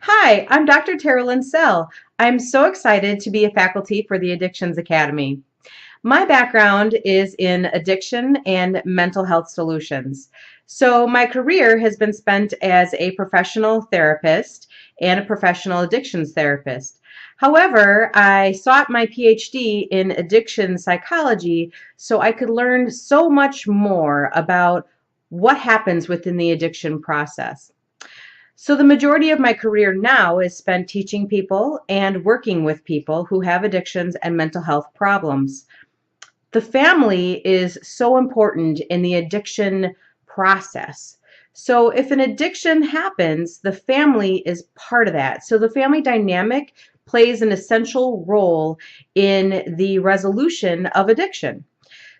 Hi, I'm Dr. Tara Linsell. I'm so excited to be a faculty for the Addictions Academy. My background is in addiction and mental health solutions. So my career has been spent as a professional therapist and a professional addictions therapist. However, I sought my PhD in addiction psychology so I could learn so much more about what happens within the addiction process. So the majority of my career now is spent teaching people and working with people who have addictions and mental health problems. The family is so important in the addiction process. So if an addiction happens, the family is part of that. So the family dynamic plays an essential role in the resolution of addiction.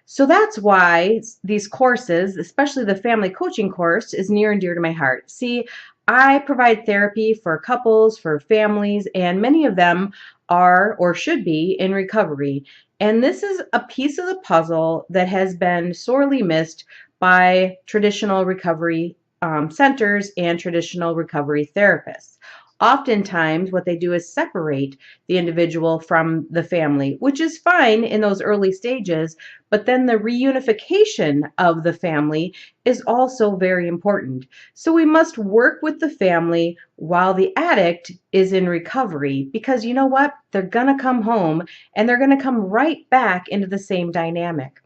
So that's why these courses, especially the family coaching course, is near and dear to my heart. See, I provide therapy for couples, for families, and many of them are or should be in recovery. And this is a piece of the puzzle that has been sorely missed by traditional recovery centers and traditional recovery therapists. Oftentimes, what they do is separate the individual from the family, which is fine in those early stages, but then the reunification of the family is also very important. So we must work with the family while the addict is in recovery because you know what? They're going to come home and they're going to come right back into the same dynamic.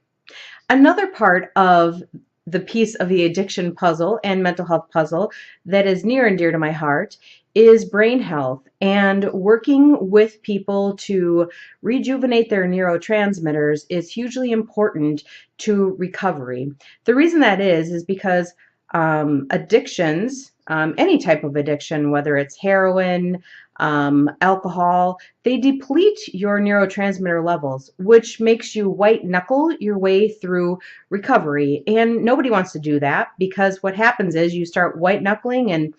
Another part of the piece of the addiction puzzle and mental health puzzle that is near and dear to my heart is brain health and working with people to rejuvenate their neurotransmitters is hugely important to recovery. The reason that is because addictions, any type of addiction, whether it's heroin, alcohol, they deplete your neurotransmitter levels, which makes you white knuckle your way through recovery. And nobody wants to do that because what happens is you start white knuckling and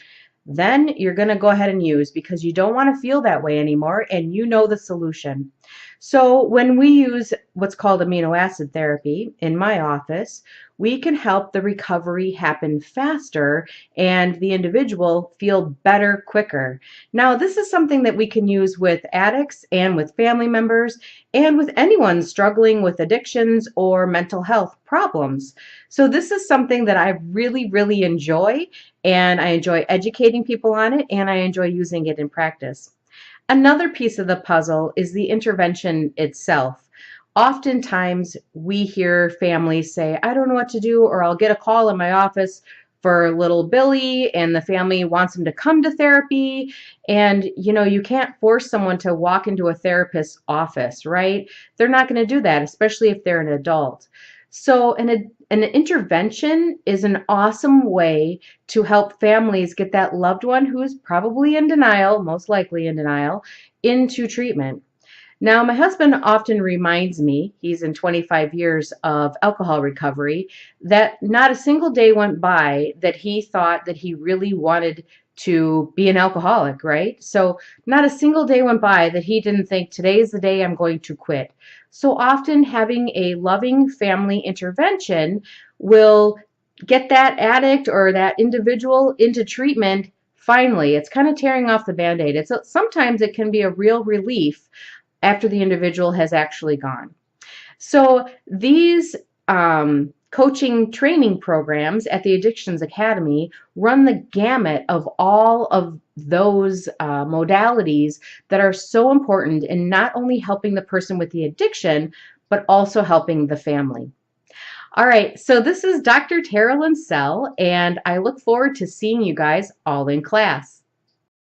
then you're going to go ahead and use because you don't want to feel that way anymore and you know the solution. So when we use what's called amino acid therapy in my office, we can help the recovery happen faster and the individual feel better quicker. Now, this is something that we can use with addicts and with family members and with anyone struggling with addictions or mental health problems. So this is something that I really, really enjoy, and I enjoy educating people on it, and I enjoy using it in practice. Another piece of the puzzle is the intervention itself. Oftentimes, we hear families say, I don't know what to do, or I'll get a call in my office for little Billy, and the family wants him to come to therapy. And, you know, you can't force someone to walk into a therapist's office, right? They're not going to do that, especially if they're an adult. So, an intervention is an awesome way to help families get that loved one who is probably in denial, most likely in denial, into treatment. Now, my husband often reminds me, he's in 25 years of alcohol recovery, that not a single day went by that he thought that he really wanted to be an alcoholic, right? So, not a single day went by that he didn't think today's the day I'm going to quit. So, often having a loving family intervention will get that addict or that individual into treatment finally. It's kind of tearing off the band-aid. Sometimes it can be a real relief after the individual has actually gone. So these coaching training programs at the Addictions Academy run the gamut of all of those modalities that are so important in not only helping the person with the addiction, but also helping the family. All right, so this is Dr. Tara Linsell, and I look forward to seeing you guys all in class.